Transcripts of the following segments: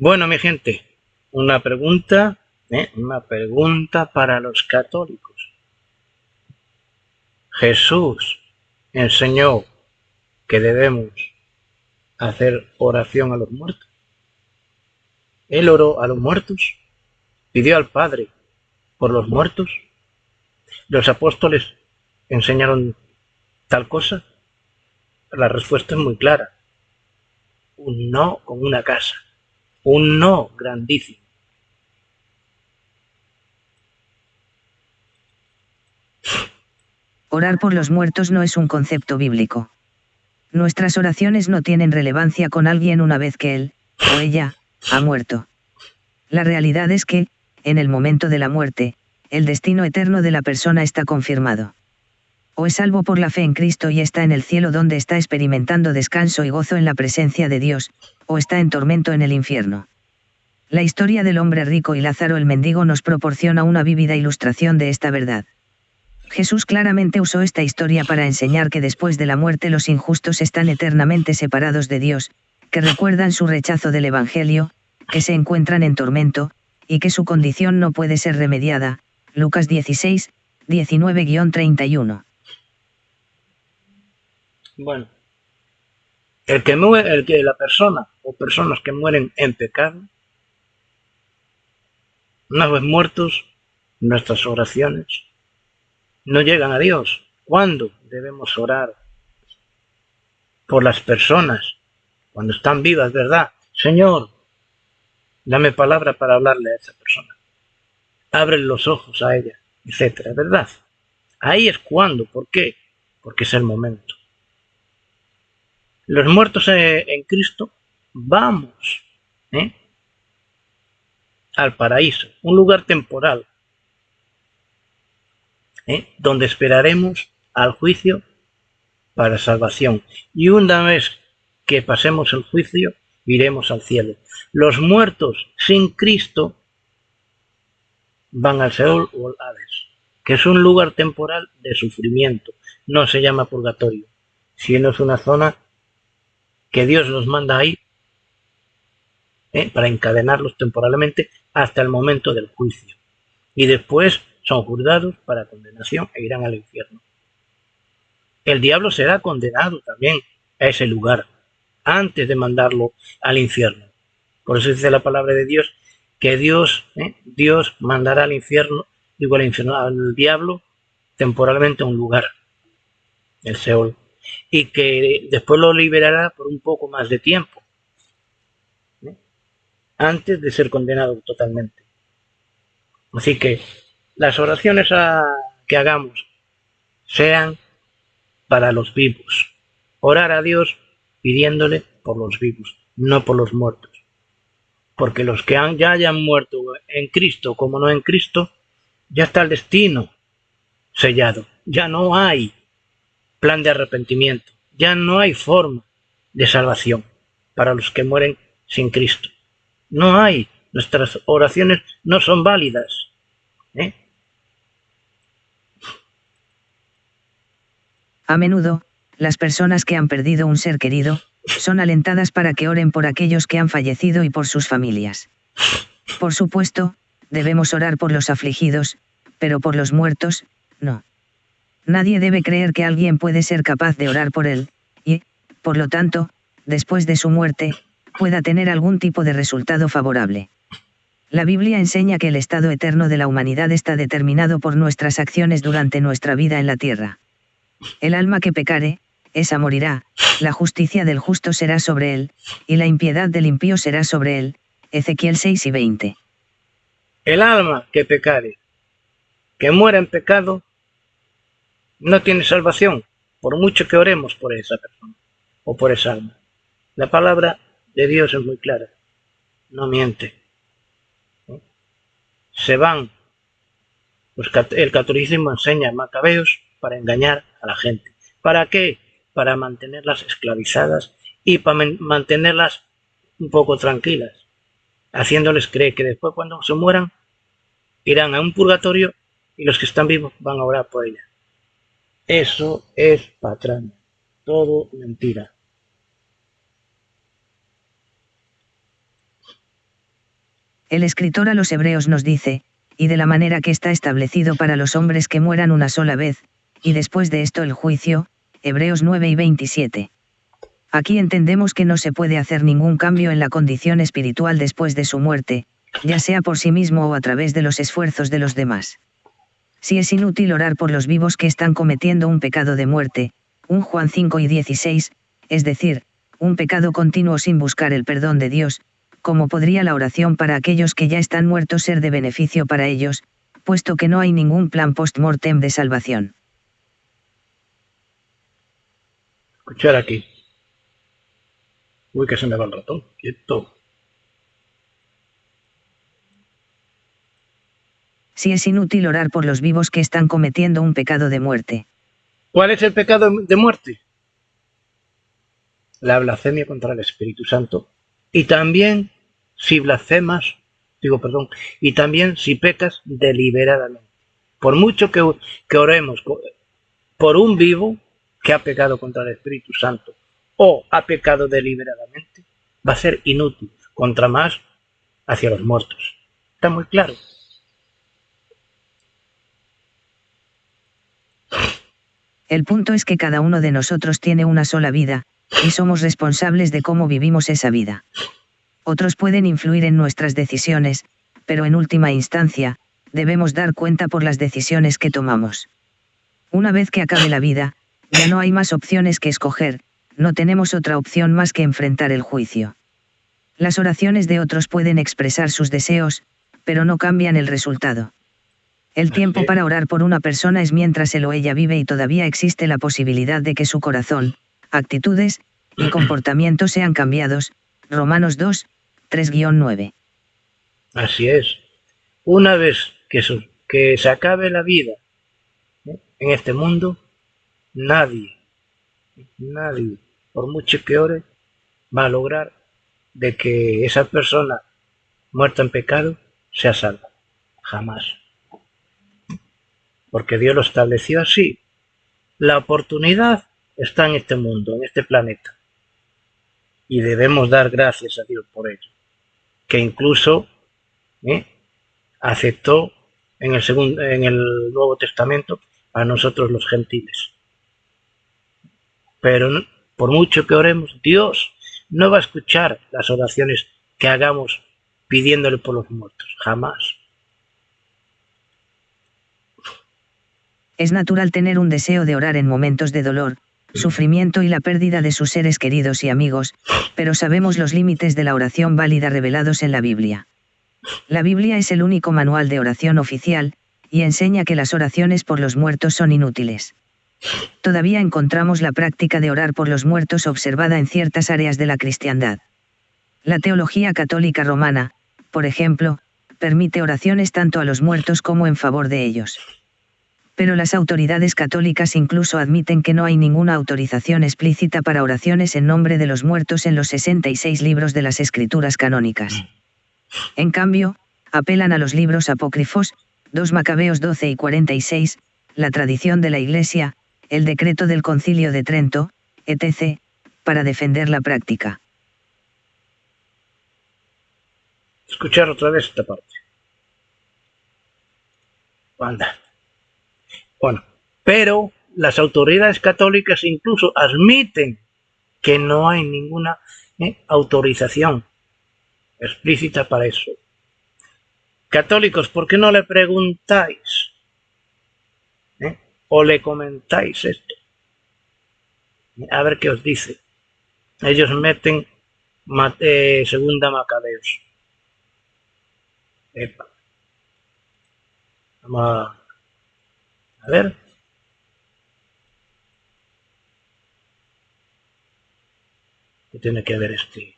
Bueno, mi gente, una pregunta para los católicos. Jesús enseñó que debemos hacer oración a los muertos. Él oró a los muertos, pidió al Padre por los muertos. ¿Los apóstoles enseñaron tal cosa? La respuesta es muy clara. Un no con una casa. Un no grandísimo. Orar por los muertos no es un concepto bíblico. Nuestras oraciones no tienen relevancia con alguien una vez que él, o ella, ha muerto. La realidad es que, en el momento de la muerte, el destino eterno de la persona está confirmado. O es salvo por la fe en Cristo y está en el cielo donde está experimentando descanso y gozo en la presencia de Dios, o está en tormento en el infierno. La historia del hombre rico y Lázaro el mendigo nos proporciona una vívida ilustración de esta verdad. Jesús claramente usó esta historia para enseñar que después de la muerte los injustos están eternamente separados de Dios, que recuerdan su rechazo del Evangelio, que se encuentran en tormento, y que su condición no puede ser remediada. Lucas 16, 19-31. Bueno, la persona o personas que mueren en pecado, una vez muertos, nuestras oraciones no llegan a Dios. ¿Cuándo debemos orar por las personas? Cuando están vivas, ¿verdad? Señor, dame palabra para hablarle a esa persona. Abre los ojos a ella, etcétera, ¿verdad? Ahí es cuando. ¿Por qué? Porque es el momento. Los muertos en Cristo, vamos al paraíso, un lugar temporal, donde esperaremos al juicio para salvación. Y una vez que pasemos el juicio, iremos al cielo. Los muertos sin Cristo van al Seol o al Hades, que es un lugar temporal de sufrimiento. No se llama purgatorio, sino es una zona que Dios los manda ahí para encadenarlos temporalmente hasta el momento del juicio. Y después son juzgados para condenación e irán al infierno. El diablo será condenado también a ese lugar antes de mandarlo al infierno. Por eso dice la palabra de Dios que Dios mandará al infierno, al diablo temporalmente a un lugar, el Seol, y que después lo liberará por un poco más de tiempo, antes de ser condenado totalmente. Así que las oraciones que hagamos sean para los vivos. Orar a Dios pidiéndole por los vivos, no por los muertos. Porque los que ya hayan muerto en Cristo como no en Cristo, ya está el destino sellado. Ya no hay plan de arrepentimiento. Ya no hay forma de salvación para los que mueren sin Cristo. No hay. Nuestras oraciones no son válidas. A menudo, las personas que han perdido un ser querido, son alentadas para que oren por aquellos que han fallecido y por sus familias. Por supuesto, debemos orar por los afligidos, pero por los muertos, no. Nadie debe creer que alguien puede ser capaz de orar por él, y, por lo tanto, después de su muerte, pueda tener algún tipo de resultado favorable. La Biblia enseña que el estado eterno de la humanidad está determinado por nuestras acciones durante nuestra vida en la tierra. El alma que pecare, esa morirá, la justicia del justo será sobre él, y la impiedad del impío será sobre él. Ezequiel 6:20. El alma que pecare, que muera en pecado, no tiene salvación, por mucho que oremos por esa persona o por esa alma. La palabra de Dios es muy clara, no miente. Se van. El catolicismo enseña macabeos para engañar a la gente. ¿Para qué? Para mantenerlas esclavizadas y para mantenerlas un poco tranquilas, haciéndoles creer que después cuando se mueran irán a un purgatorio y los que están vivos van a orar por ella. Eso es patraña, todo mentira. El escritor a los Hebreos nos dice, y de la manera que está establecido para los hombres que mueran una sola vez, y después de esto el juicio, Hebreos 9 y 27. Aquí entendemos que no se puede hacer ningún cambio en la condición espiritual después de su muerte, ya sea por sí mismo o a través de los esfuerzos de los demás. Si es inútil orar por los vivos que están cometiendo un pecado de muerte, 1 Juan 5 y 16, es decir, un pecado continuo sin buscar el perdón de Dios, ¿cómo podría la oración para aquellos que ya están muertos ser de beneficio para ellos, puesto que no hay ningún plan post-mortem de salvación? Escuchar aquí. Uy, que se me va el ratón. Quieto. Si es inútil orar por los vivos que están cometiendo un pecado de muerte. ¿Cuál es el pecado de muerte? La blasfemia contra el Espíritu Santo. Y también si blasfemas, y también si pecas deliberadamente. Por mucho que oremos por un vivo que ha pecado contra el Espíritu Santo o ha pecado deliberadamente, va a ser inútil, contra más hacia los muertos. Está muy claro. El punto es que cada uno de nosotros tiene una sola vida, y somos responsables de cómo vivimos esa vida. Otros pueden influir en nuestras decisiones, pero en última instancia, debemos dar cuenta por las decisiones que tomamos. Una vez que acabe la vida, ya no hay más opciones que escoger, no tenemos otra opción más que enfrentar el juicio. Las oraciones de otros pueden expresar sus deseos, pero no cambian el resultado. El tiempo para orar por una persona es mientras él o ella vive y todavía existe la posibilidad de que su corazón, actitudes y comportamientos sean cambiados. Romanos 2, 3-9. Así es. Una vez que se acabe la vida en este mundo, nadie, por mucho que ore, va a lograr de que esa persona muerta en pecado sea salva. Jamás. Porque Dios lo estableció así. La oportunidad está en este mundo, en este planeta. Y debemos dar gracias a Dios por ello. Que incluso aceptó en el Nuevo Testamento a nosotros los gentiles. Pero por mucho que oremos, Dios no va a escuchar las oraciones que hagamos pidiéndole por los muertos. Jamás. Es natural tener un deseo de orar en momentos de dolor, sufrimiento y la pérdida de sus seres queridos y amigos, pero sabemos los límites de la oración válida revelados en la Biblia. La Biblia es el único manual de oración oficial, y enseña que las oraciones por los muertos son inútiles. Todavía encontramos la práctica de orar por los muertos observada en ciertas áreas de la cristiandad. La teología católica romana, por ejemplo, permite oraciones tanto a los muertos como en favor de ellos. Pero las autoridades católicas incluso admiten que no hay ninguna autorización explícita para oraciones en nombre de los muertos en los 66 libros de las Escrituras canónicas. En cambio, apelan a los libros apócrifos, 2 Macabeos 12 y 46, la tradición de la Iglesia, el decreto del Concilio de Trento, etc., para defender la práctica. Escuchar otra vez esta parte. Anda. Bueno, pero las autoridades católicas incluso admiten que no hay ninguna autorización explícita para eso. Católicos, ¿por qué no le preguntáis o le comentáis esto? A ver qué os dice. Ellos meten segunda Macabeos. Epa. Vamos a ver. ¿Qué tiene que ver este?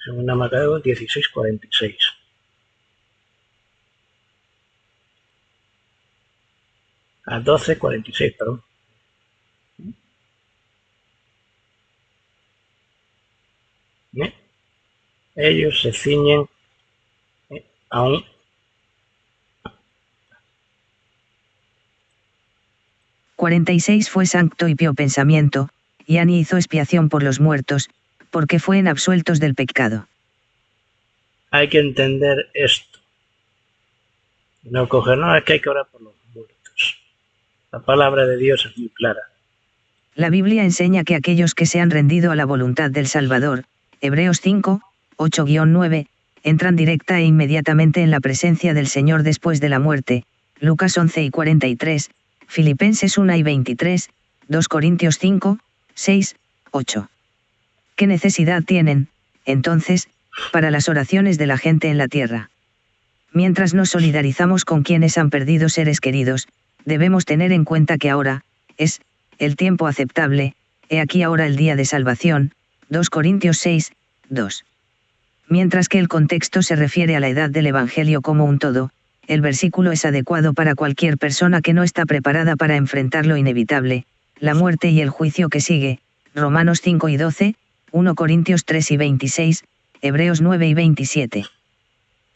Segunda Macabeo 16:46. A 12:46, perdón. Ellos se ciñen a un 46 fue santo y pío pensamiento, y Ani hizo expiación por los muertos, porque fueron absueltos del pecado. hay que entender esto. No coger, no, es que hay que orar por los muertos. La palabra de Dios es muy clara. La Biblia enseña que aquellos que se han rendido a la voluntad del Salvador, Hebreos 5, 8-9, entran directa e inmediatamente en la presencia del Señor después de la muerte, Lucas 11:43, Filipenses 1:23, 2 Corintios 5, 6, 8. ¿Qué necesidad tienen, entonces, para las oraciones de la gente en la tierra? Mientras nos solidarizamos con quienes han perdido seres queridos, debemos tener en cuenta que ahora, es, el tiempo aceptable, he aquí ahora el día de salvación, 2 Corintios 6, 2. Mientras que el contexto se refiere a la edad del Evangelio como un todo, el versículo es adecuado para cualquier persona que no está preparada para enfrentar lo inevitable, la muerte y el juicio que sigue, Romanos 5:12, 1 Corintios 3:26, Hebreos 9:27.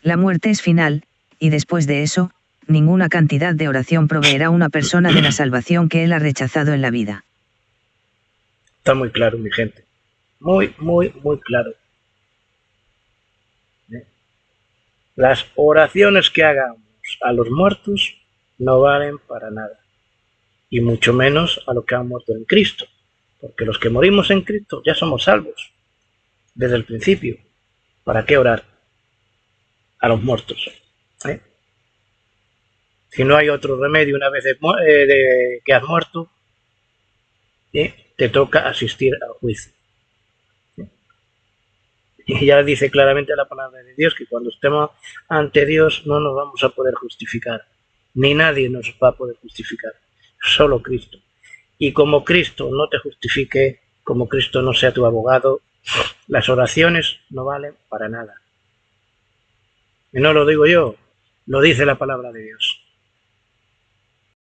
La muerte es final, y después de eso, ninguna cantidad de oración proveerá a una persona de la salvación que él ha rechazado en la vida. Está muy claro, mi gente. Muy, muy, muy claro. Las oraciones que hagamos a los muertos no valen para nada. Y mucho menos a los que han muerto en Cristo. Porque los que morimos en Cristo ya somos salvos. Desde el principio. ¿Para qué orar a los muertos? Si no hay otro remedio una vez que has muerto, te toca asistir al juicio. Y ya dice claramente la palabra de Dios que cuando estemos ante Dios no nos vamos a poder justificar. Ni nadie nos va a poder justificar. Solo Cristo. Y como Cristo no te justifique, como Cristo no sea tu abogado, las oraciones no valen para nada. Y no lo digo yo, lo dice la palabra de Dios.